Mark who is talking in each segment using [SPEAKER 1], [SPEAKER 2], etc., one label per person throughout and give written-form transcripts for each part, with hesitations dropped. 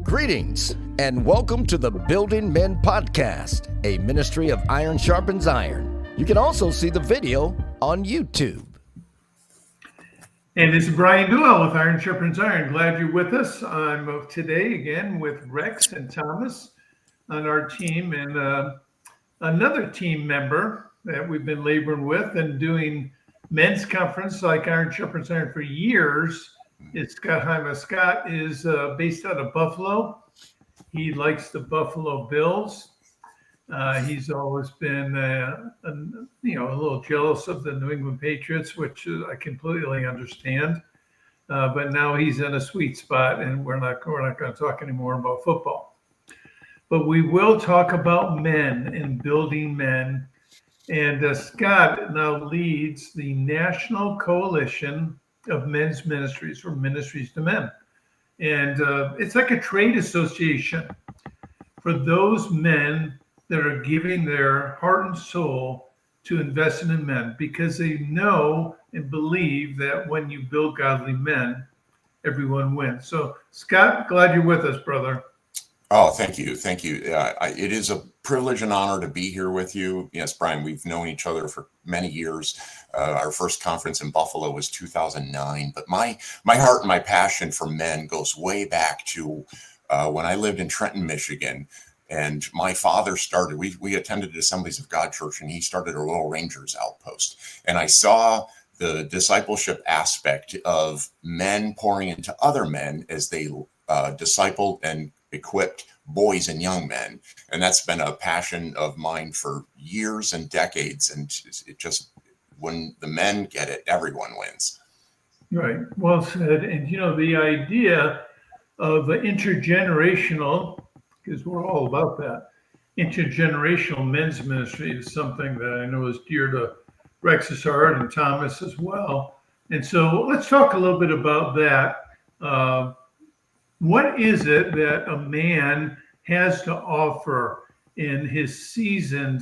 [SPEAKER 1] Greetings and welcome to the Building Men Podcast, a ministry of Iron Sharpens Iron. You can also see the video on YouTube.
[SPEAKER 2] And this is Brian Duell with Iron Sharpens Iron. Glad you're with us. I'm today again with Rex and Thomas on our team, and another team member that we've been laboring with and doing men's conference like Iron Sharpens Iron for years is Scott Hyma. Scott is based out of Buffalo. He likes the Buffalo Bills. He's always been, a little jealous of the New England Patriots, which I completely understand. But now he's in a sweet spot, and we're not going to talk anymore about football. But we will talk about men and building men. And Scott now leads the National Coalition of Men's Ministries, or Ministries to Men. And it's like a trade association for those men that are giving their heart and soul to investing in men, because they know and believe that when you build godly men, everyone wins. So, Scott, glad you're with us, brother.
[SPEAKER 3] Oh, thank you. Thank you. It is a privilege and honor to be here with you. Yes, Brian, we've known each other for many years. Our first conference in Buffalo was 2009. But my heart and my passion for men goes way back to when I lived in Trenton, Michigan. And my father started, we attended Assemblies of God Church, and he started a Royal Rangers outpost. And I saw the discipleship aspect of men pouring into other men as they discipled and equipped boys and young men. And that's been a passion of mine for years and decades. And it just, when the men get it, everyone wins.
[SPEAKER 2] Right. Well said. And, the idea of intergenerational, because we're all about that, intergenerational men's ministry is something that I know is dear to Rex's heart and Thomas as well. And so let's talk a little bit about that. What is it that a man has to offer in his seasoned,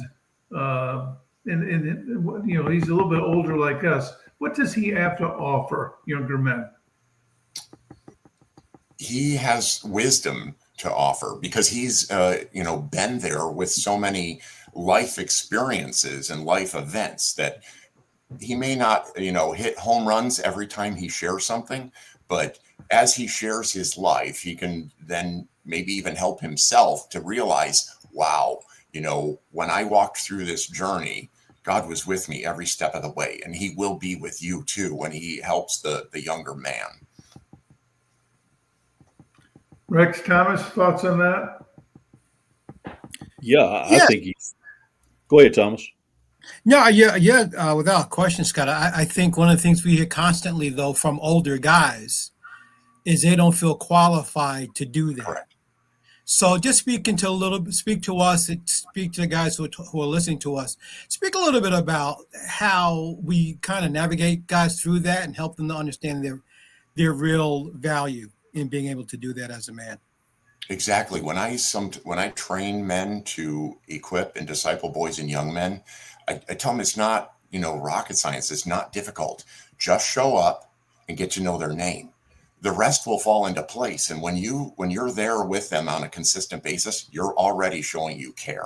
[SPEAKER 2] he's a little bit older like us. What does he have to offer younger men?
[SPEAKER 3] He has wisdom to offer because he's, been there with so many life experiences and life events that he may not, hit home runs every time he shares something, but as he shares his life, he can then maybe even help himself to realize, wow, when I walked through this journey, God was with me every step of the way, and he will be with you too when he helps the younger man.
[SPEAKER 2] Rex, Thomas, thoughts on that?
[SPEAKER 4] I think go ahead, Thomas.
[SPEAKER 5] No, without question, Scott. I think one of the things we hear constantly, though, from older guys is they don't feel qualified to do that.
[SPEAKER 3] Correct.
[SPEAKER 5] So just speak to us, speak to the guys who are listening to us. Speak a little bit about how we kind of navigate guys through that and help them to understand their real value in being able to do that as a man.
[SPEAKER 3] Exactly. When I train men to equip and disciple boys and young men, I tell them it's not, rocket science. It's not difficult. Just show up and get to know their name. The rest will fall into place. And when you're there with them on a consistent basis, you're already showing you care.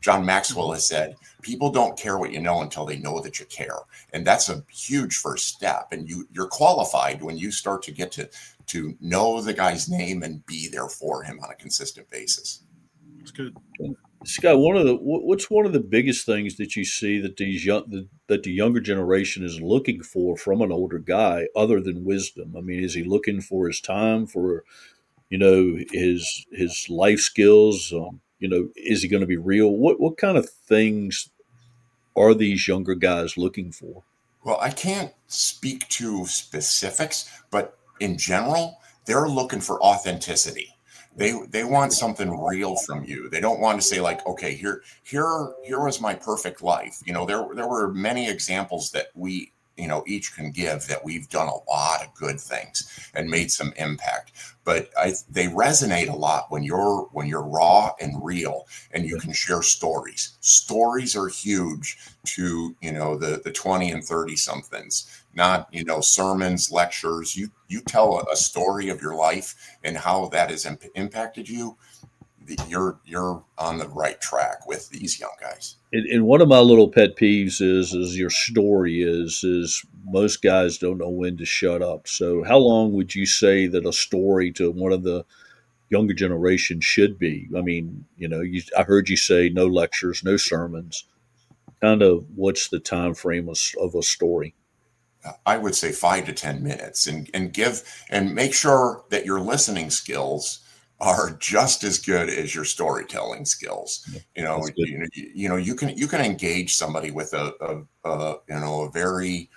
[SPEAKER 3] John Maxwell has said, people don't care what you know until they know that you care. And that's a huge first step. And you're qualified when you start to get to know the guy's name and be there for him on a consistent basis.
[SPEAKER 4] That's good. Scott, what's one of the biggest things that you see that that the younger generation is looking for from an older guy, other than wisdom? I mean, is he looking for his time, for his life skills? Is he going to be real? What kind of things are these younger guys looking for?
[SPEAKER 3] Well, I can't speak to specifics, but in general, they're looking for authenticity. They want something real from you. They don't want to say like, okay, here was my perfect life. There were many examples that we each can give that we've done a lot of good things and made some impact. But they resonate a lot when you're raw and real, and you can share stories. Stories are huge to the 20 and 30 somethings, not sermons, lectures. You tell a story of your life and how that has impacted you. You're on the right track with these young guys.
[SPEAKER 4] And one of my little pet peeves is your story is most guys don't know when to shut up. So how long would you say that a story to one of the younger generation should be? I mean, I heard you say no lectures, no sermons. Kind of what's the time frame of a story?
[SPEAKER 3] I would say 5 to 10 minutes, and make sure that your listening skills are just as good as your storytelling skills. You can engage somebody with a very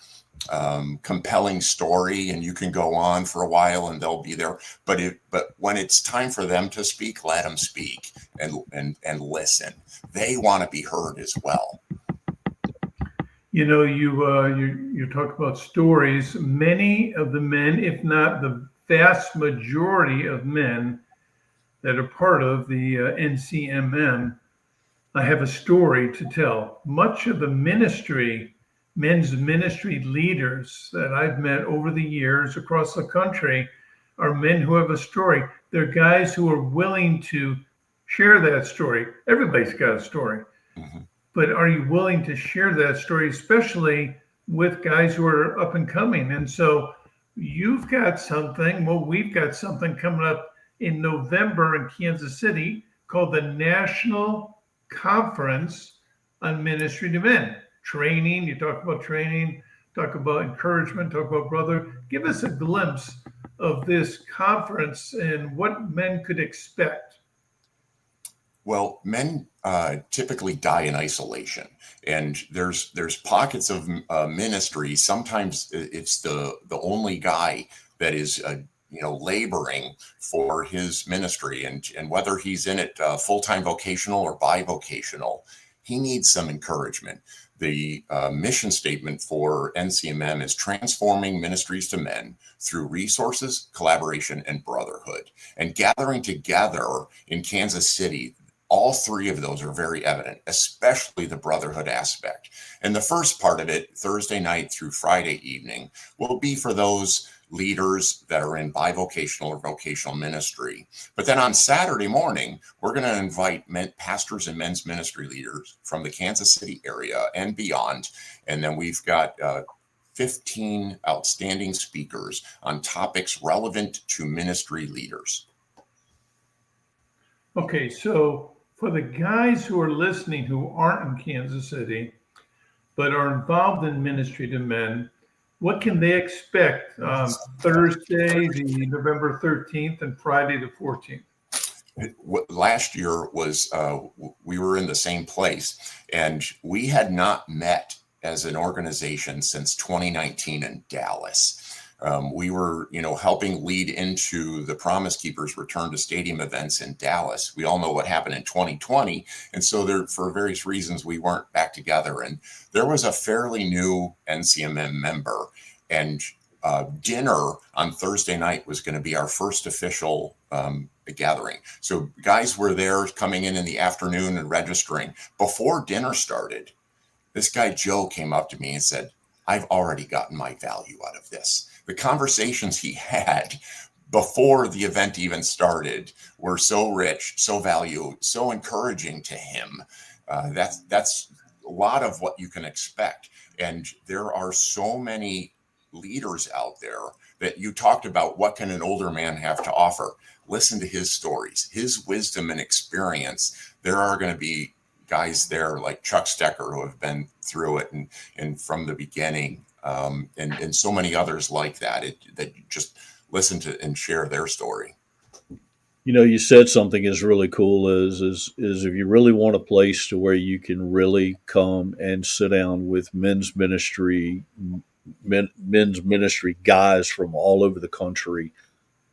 [SPEAKER 3] compelling story, and you can go on for a while and they'll be there. But when it's time for them to speak, let them speak and listen. They want to be heard as well.
[SPEAKER 2] You talk about stories. Many of the men, if not the vast majority of men that are part of the NCMM, have a story to tell. Much of the men's ministry leaders that I've met over the years across the country are men who have a story. They're guys who are willing to share that story. Everybody's got a story. Mm-hmm. But are you willing to share that story, especially with guys who are up and coming? And so we've got something coming up in November in Kansas City called the National Conference on Ministry to Men. Training, you talk about training, talk about encouragement, talk about brother. Give us a glimpse of this conference and what men could expect.
[SPEAKER 3] Well, men typically die in isolation, and there's pockets of ministry. Sometimes it's the only guy that is laboring for his ministry, and whether he's in it full-time vocational or bivocational, he needs some encouragement. The mission statement for NCMM is transforming ministries to men through resources, collaboration, and brotherhood. And gathering together in Kansas City, all three of those are very evident, especially the brotherhood aspect. And the first part of it, Thursday night through Friday evening, will be for those leaders that are in bivocational or vocational ministry. But then on Saturday morning, we're going to invite pastors and men's ministry leaders from the Kansas City area and beyond. And then we've got 15 outstanding speakers on topics relevant to ministry leaders.
[SPEAKER 2] Okay, so for the guys who are listening who aren't in Kansas City, but are involved in ministry to men, what can they expect Thursday, the November 13th, and Friday, the 14th?
[SPEAKER 3] Last year was, we were in the same place, and we had not met as an organization since 2019 in Dallas. We were, helping lead into the Promise Keepers return to stadium events in Dallas. We all know what happened in 2020. And so there, for various reasons, we weren't back together. And there was a fairly new NCMM member, and dinner on Thursday night was going to be our first official gathering. So guys were there coming in the afternoon and registering. Before dinner started, this guy, Joe, came up to me and said, "I've already gotten my value out of this." The conversations he had before the event even started were so rich, so valuable, so encouraging to him. That's a lot of what you can expect. And there are so many leaders out there that you talked about. What can an older man have to offer? Listen to his stories, his wisdom and experience. There are going to be guys there like Chuck Stecker who have been through it and from the beginning, and so many others like that, that you just listen to and share their story.
[SPEAKER 4] You said something is really cool is if you really want a place to where you can really come and sit down with men's ministry guys from all over the country,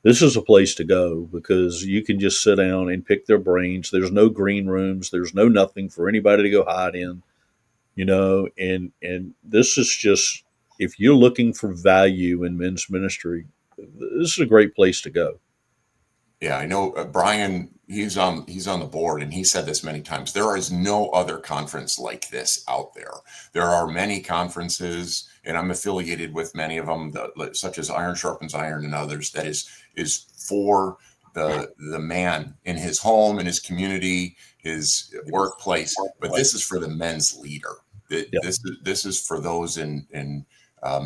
[SPEAKER 4] this is a place to go, because you can just sit down and pick their brains. There's no green rooms. There's no nothing for anybody to go hide in, and this is just if you're looking for value in men's ministry, this is a great place to go.
[SPEAKER 3] Yeah, I know Brian. He's on the board, and he said this many times. There is no other conference like this out there. There are many conferences, and I'm affiliated with many of them, such as Iron Sharpens Iron and others. That is for the man in his home, in his community, his workplace. But this is for the men's leader. This is for those in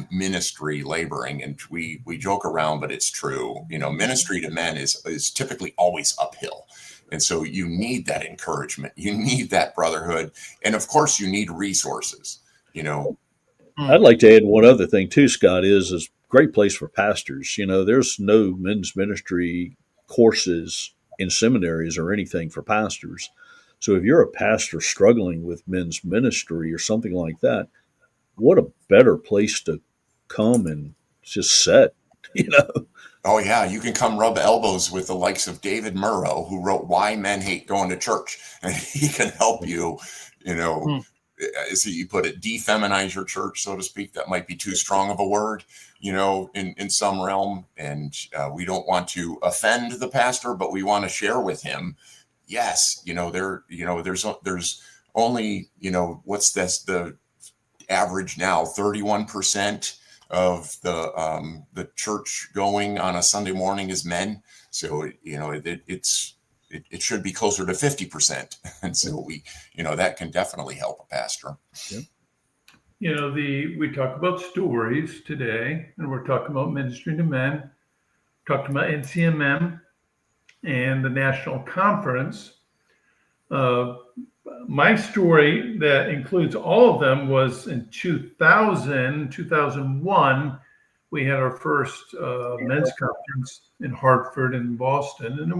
[SPEAKER 3] ministry laboring, and we joke around, but it's true. Ministry to men is typically always uphill, and so you need that encouragement, you need that brotherhood, and of course you need resources.
[SPEAKER 4] I'd like to add one other thing too, Scott. Is a great place for pastors. There's no men's ministry courses in seminaries or anything for pastors. So if you're a pastor struggling with men's ministry or something like that, what a better place to come and just sit,
[SPEAKER 3] Oh yeah, you can come rub elbows with the likes of David Murrow, who wrote Why Men Hate Going to Church, and he can help you, as you put it, defeminize your church, so to speak. That might be too strong of a word, in some realm, and we don't want to offend the pastor, but we want to share with him. Yes, there's only, what's this, the average now, 31% of the church going on a Sunday morning is men. So it should be closer to 50%, and so that can definitely help a pastor.
[SPEAKER 4] Yeah.
[SPEAKER 2] We talk about stories today, and we're talking about ministry to men, talking about NCMM and the national conference. My story that includes all of them was in 2001. We had our first men's conference in Hartford and Boston, and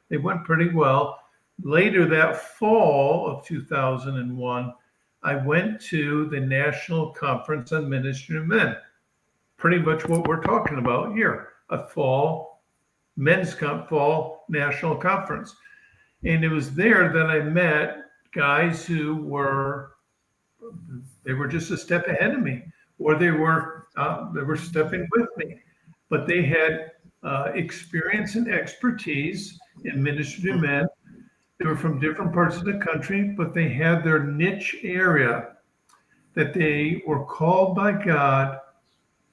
[SPEAKER 2] they went pretty well. Later that fall of 2001, I went to the National Conference on Ministry to Men, pretty much what we're talking about here, a fall national conference. And it was there that I met guys who were just a step ahead of me, or they were stepping with me, but they had experience and expertise in ministry to men. They were from different parts of the country, but they had their niche area that they were called by God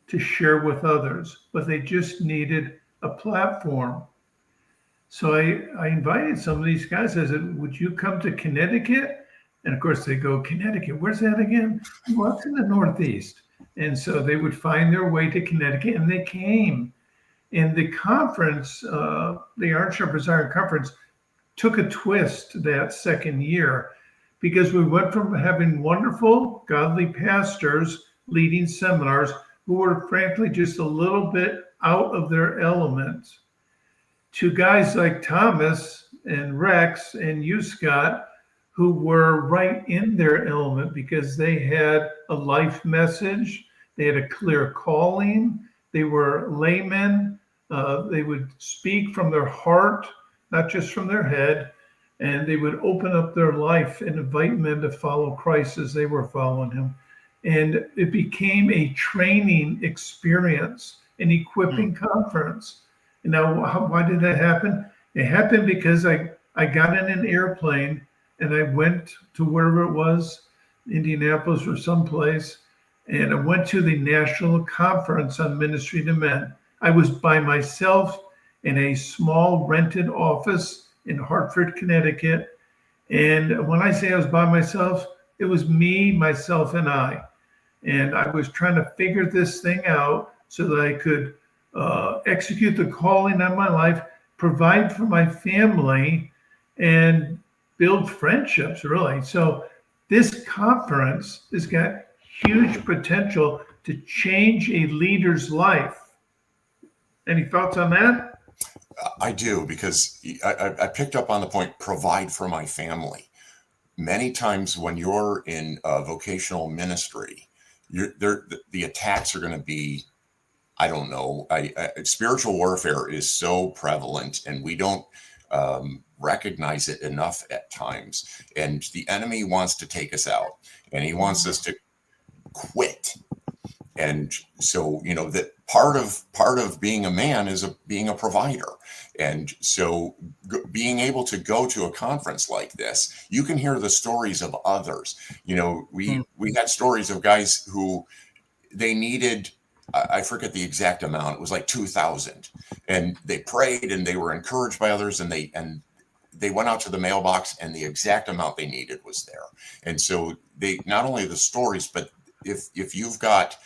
[SPEAKER 2] to share with others, but they just needed a platform. So I invited some of these guys. I said, would you come to Connecticut? And of course they go, Connecticut, where's that again? Well, it's in the Northeast. And so they would find their way to Connecticut, and they came. And the conference, the Iron Sharpens Iron Conference, took a twist that second year, because we went from having wonderful, godly pastors leading seminars who were frankly just a little bit out of their element, to guys like Thomas and Rex and you, Scott, who were right in their element because they had a life message, they had a clear calling, they were laymen, they would speak from their heart, not just from their head, and they would open up their life and invite men to follow Christ as they were following him. And it became a training experience, an equipping conference. Now, why did that happen? It happened because I got in an airplane and I went to wherever it was, Indianapolis or someplace, and I went to the National Conference on Ministry to Men. I was by myself in a small rented office in Hartford, Connecticut. And when I say I was by myself, it was me, myself, and I. And I was trying to figure this thing out so that I could execute the calling on my life, provide for my family, and build friendships, really. So this conference has got huge potential to change a leader's life. Any thoughts on that?
[SPEAKER 3] I do, because I picked up on the point, provide for my family. Many times when you're in vocational ministry, the attacks are going to be, I don't know, spiritual warfare is so prevalent, and we don't recognize it enough at times. And the enemy wants to take us out, and he wants us to quit. And so, that part of being a man is being a provider. And so being able to go to a conference like this, you can hear the stories of others. We had stories of guys who they needed, I forget the exact amount. It was like 2,000, and they prayed and they were encouraged by others, and they went out to the mailbox and the exact amount they needed was there. And so they, not only the stories, but if you've got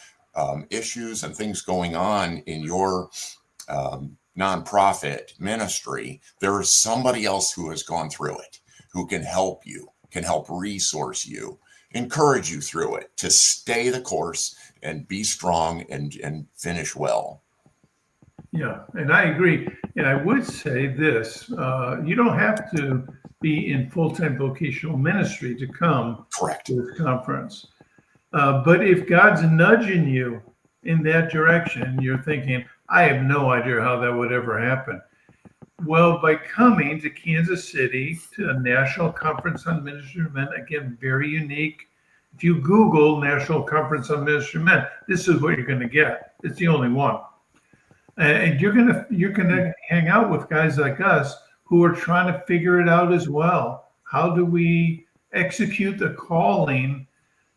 [SPEAKER 3] issues and things going on in your nonprofit ministry, there is somebody else who has gone through it, who can help you, can help resource you, encourage you through it to stay the course and be strong and finish well.
[SPEAKER 2] Yeah, and I agree. And I would say this, you don't have to be in full-time vocational ministry to come
[SPEAKER 3] Correct.
[SPEAKER 2] to this conference. But if God's nudging you in that direction, you're thinking, I have no idea how that would ever happen. Well, by coming to Kansas City to a National Conference on Ministry of Men, again, very unique. If you Google National Conference on Ministry of Men, this is what you're going to get. It's the only one. And you're gonna hang out with guys like us who are trying to figure it out as well. How do we execute the calling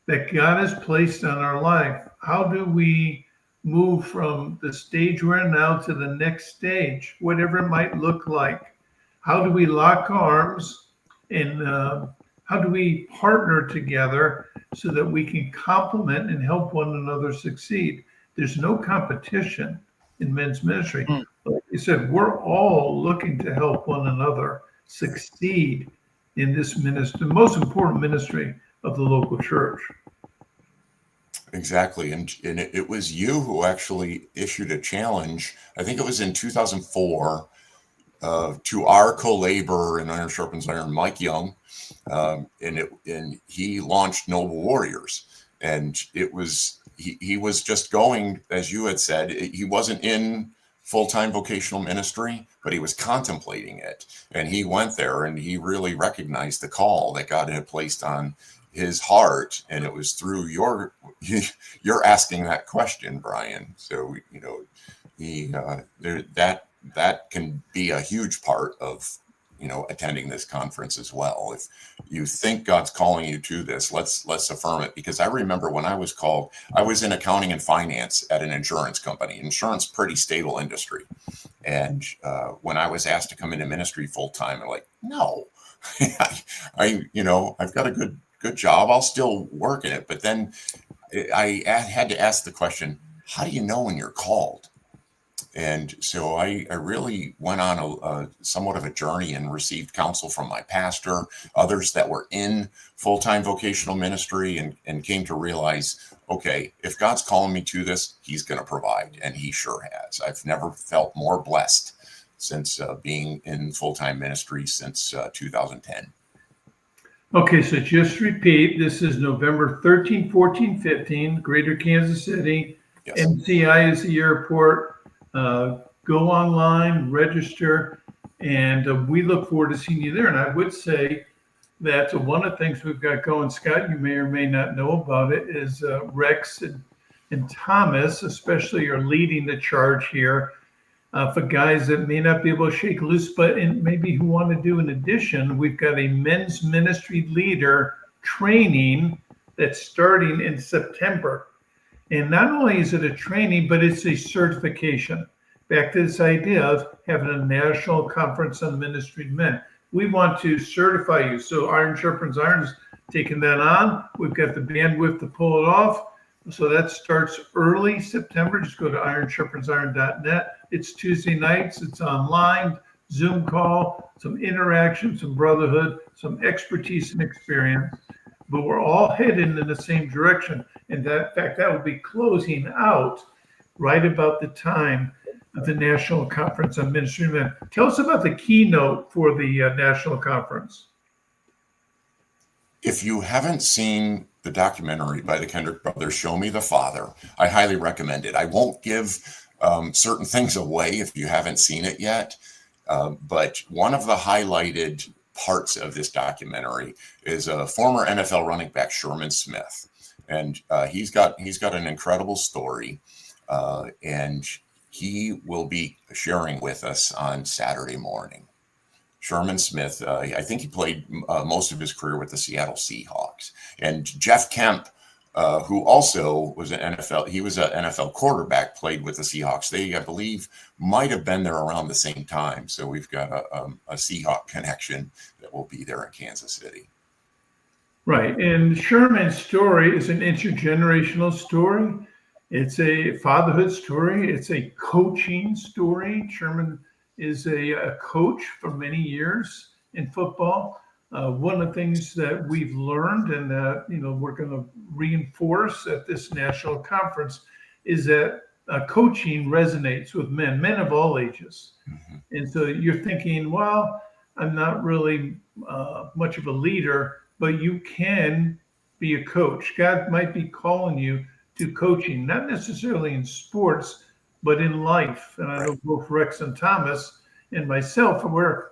[SPEAKER 2] that God has placed on our life? How do we move from the stage we're in now to the next stage, whatever it might look like? How do we lock arms and how do we partner together so that we can complement and help one another succeed? There's no competition in men's ministry. Like you said, we're all looking to help one another succeed in this ministry, the most important ministry of the local church.
[SPEAKER 3] Exactly. And it was you who actually issued a challenge, I think it was in 2004, to our co-laborer in Iron Sharpens Iron, Mike Young. And he launched Noble Warriors. And it was, he was just going, as you had said, he wasn't in full-time vocational ministry, but he was contemplating it. And he went there and he really recognized the call that God had placed on his heart. And it was through you're asking that question, Brian. So, that can be a huge part of, attending this conference as well. If you think God's calling you to this, let's affirm it. Because I remember when I was called, I was in accounting and finance at an insurance company. Insurance, pretty stable industry. And when I was asked to come into ministry full time, I'm like, no, I've got a good job. I'll still work in it. But then I had to ask the question, how do you know when you're called? And so I really went on a somewhat of a journey and received counsel from my pastor, others that were in full-time vocational ministry, and came to realize, okay, if God's calling me to this, he's going to provide. And he sure has. I've never felt more blessed since being in full-time ministry since 2010.
[SPEAKER 2] Okay, so just repeat, this is November 13, 14, 15, Greater Kansas City. Yes. MCI is the airport. Go online, register, and we look forward to seeing you there. And I would say that one of the things we've got going, Scott, you may or may not know about it, is Rex and Thomas especially are leading the charge here for guys that may not be able to shake loose, but maybe who want to do in addition. We've got a men's ministry leader training that's starting in September. And not only is it a training, but it's a certification. Back to this idea of having a national conference on ministry men. We want to certify you. So Iron Sharpens Iron is taking that on. We've got the bandwidth to pull it off. So that starts early September. Just go to ironsharpensiron.net. It's Tuesday nights. It's online, Zoom call, some interaction, some brotherhood, some expertise and experience. But we're all heading in the same direction. And that, in fact, that will be closing out right about the time of the National Conference on Ministry of Men. Tell us about the keynote for the National Conference.
[SPEAKER 3] If you haven't seen the documentary by the Kendrick brothers, Show Me the Father, I highly recommend it. I won't give certain things away if you haven't seen it yet. But one of the highlighted parts of this documentary is a former NFL running back, Sherman Smith. and he's got an incredible story, and he will be sharing with us on Saturday morning. Sherman Smith, I think he played most of his career with the Seattle Seahawks. And Jeff Kemp, who also was an NFL quarterback, played with the Seahawks. They, I believe, might have been there around the same time. So we've got a Seahawk connection that will be there in Kansas City.
[SPEAKER 2] Right. And Sherman's story is an intergenerational story. It's a fatherhood story. It's a coaching story. Sherman is a coach for many years in football. One of the things that we've learned and that we're going to reinforce at this national conference is that coaching resonates with men of all ages.
[SPEAKER 3] Mm-hmm.
[SPEAKER 2] And so you're thinking, well, I'm not really much of a leader, but you can be a coach. God might be calling you to coaching, not necessarily in sports, but in life. And I know both Rex and Thomas and myself, we're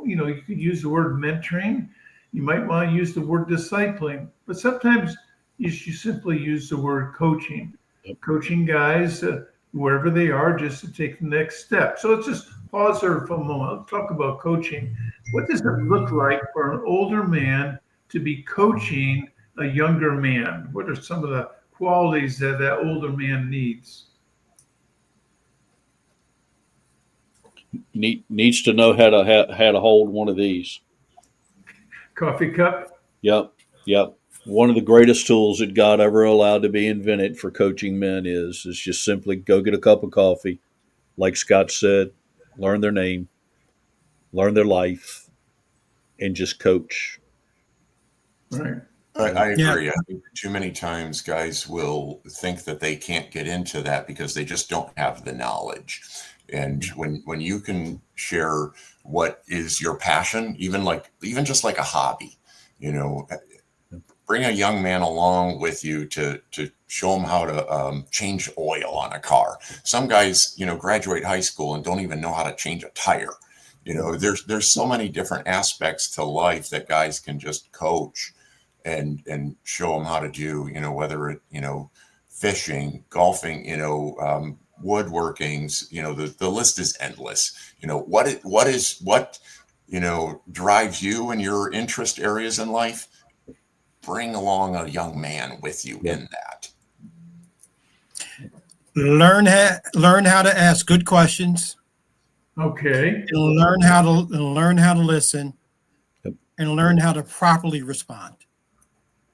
[SPEAKER 2] you could use the word mentoring. You might want to use the word discipling, but sometimes you should simply use the word coaching.
[SPEAKER 4] Yep.
[SPEAKER 2] Coaching guys, wherever they are, just to take the next step. So let's just pause there for a moment. Let's talk about coaching. What does it look like for an older man to be coaching a younger man? What are some of the qualities that older man needs?
[SPEAKER 4] Needs to know how to hold one of these.
[SPEAKER 2] Coffee cup?
[SPEAKER 4] Yep. One of the greatest tools that God ever allowed to be invented for coaching men is just simply go get a cup of coffee, like Scott said, learn their name, learn their life, and just coach.
[SPEAKER 2] Right.
[SPEAKER 3] I agree. I think too many times guys will think that they can't get into that because they just don't have the knowledge. And when you can share what is your passion, even just like a hobby, bring a young man along with you to show them how to change oil on a car. Some guys, graduate high school and don't even know how to change a tire. There's so many different aspects to life that guys can just coach and show them how to do, whether it, fishing, golfing, woodworkings, the list is endless. What drives you and your interest areas in life? Bring along a young man with you in that.
[SPEAKER 5] Learn how to ask good questions.
[SPEAKER 2] Okay.
[SPEAKER 5] And learn how to listen, and learn how to properly respond.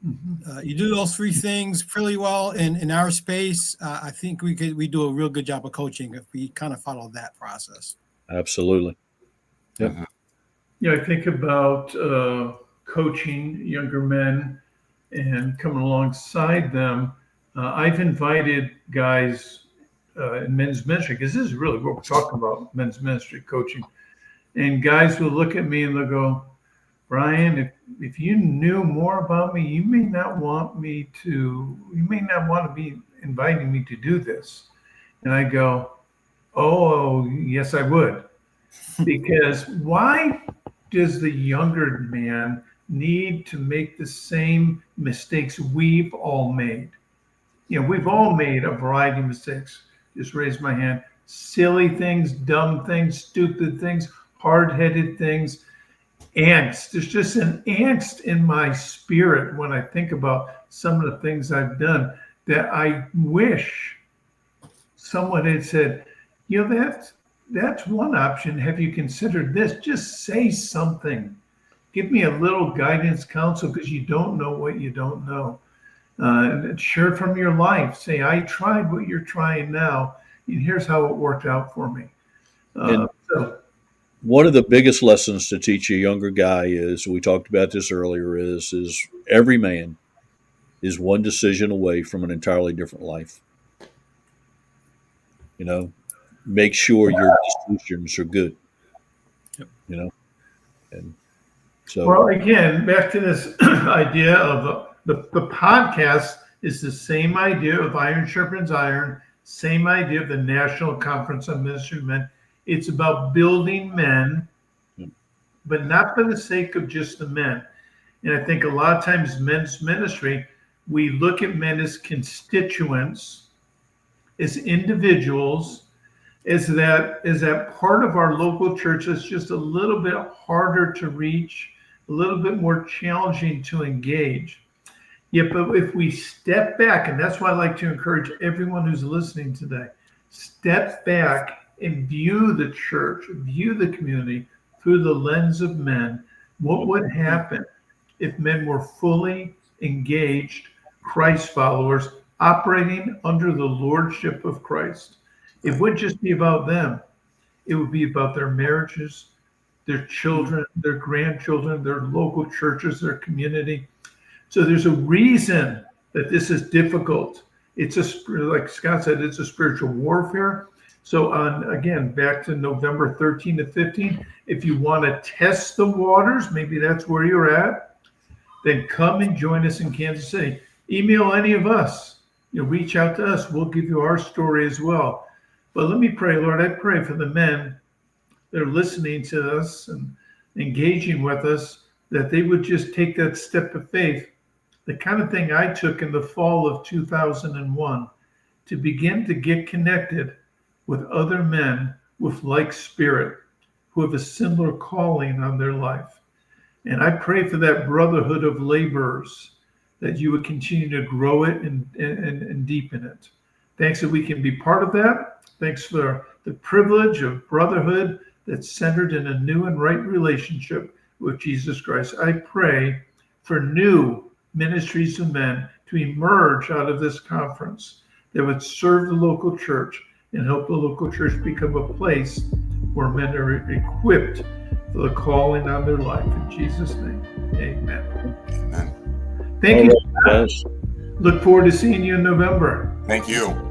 [SPEAKER 2] Mm-hmm.
[SPEAKER 5] You do those three things pretty well in our space. I think we do a real good job of coaching if we kind of follow that process.
[SPEAKER 4] Absolutely. Yep.
[SPEAKER 3] Mm-hmm.
[SPEAKER 2] Yeah, I think about coaching younger men and coming alongside them. I've invited guys in men's ministry, because this is really what we're talking about, men's ministry coaching. And guys will look at me and they'll go, Brian, if you knew more about me, you may not want to be inviting me to do this. And I go, oh, yes, I would. Because why does the younger man need to make the same mistakes we've all made? We've all made a variety of mistakes. Just raise my hand. Silly things, dumb things, stupid things, hard-headed things. Angst. There's just an angst in my spirit when I think about some of the things I've done that I wish someone had said, that's one option. Have you considered this? Just say something. Give me a little guidance, counsel, because you don't know what you don't know. And share from your life. Say, I tried what you're trying now, and here's how it worked out for me.
[SPEAKER 4] One of the biggest lessons to teach a younger guy is, we talked about this earlier, is every man is one decision away from an entirely different life. Make sure your decisions are good. And so.
[SPEAKER 2] Well, again, back to this idea of the podcast is the same idea of Iron Sharpens Iron, same idea of the National Conference on Ministry of Men. It's about building men, but not for the sake of just the men. And I think a lot of times men's ministry, we look at men as constituents, as individuals, as that part of our local church that's just a little bit harder to reach, a little bit more challenging to engage. Yet, but if we step back, and that's why I like to encourage everyone who's listening today, step back and view the church, view the community through the lens of men, what would happen if men were fully engaged Christ followers operating under the lordship of Christ? It would just be about them. It would be about their marriages, their children, their grandchildren, their local churches, their community. So there's a reason that this is difficult. It's like Scott said, it's a spiritual warfare. So again, back to November 13 to 15, if you want to test the waters, maybe that's where you're at, then come and join us in Kansas City. Email any of us. Reach out to us. We'll give you our story as well. But let me pray, Lord. I pray for the men that are listening to us and engaging with us, that they would just take that step of faith, the kind of thing I took in the fall of 2001, to begin to get connected with other men with like spirit who have a similar calling on their life. And I pray for that brotherhood of laborers, that you would continue to grow it and deepen it. Thanks that we can be part of that. Thanks for the privilege of brotherhood that's centered in a new and right relationship with Jesus Christ. I pray for new ministries of men to emerge out of this conference that would serve the local church and help the local church become a place where men are equipped for the calling on their life. In Jesus' name, amen.
[SPEAKER 3] Amen.
[SPEAKER 2] Thank you.
[SPEAKER 4] All right, guys.
[SPEAKER 2] Look forward to seeing you in November.
[SPEAKER 3] Thank you.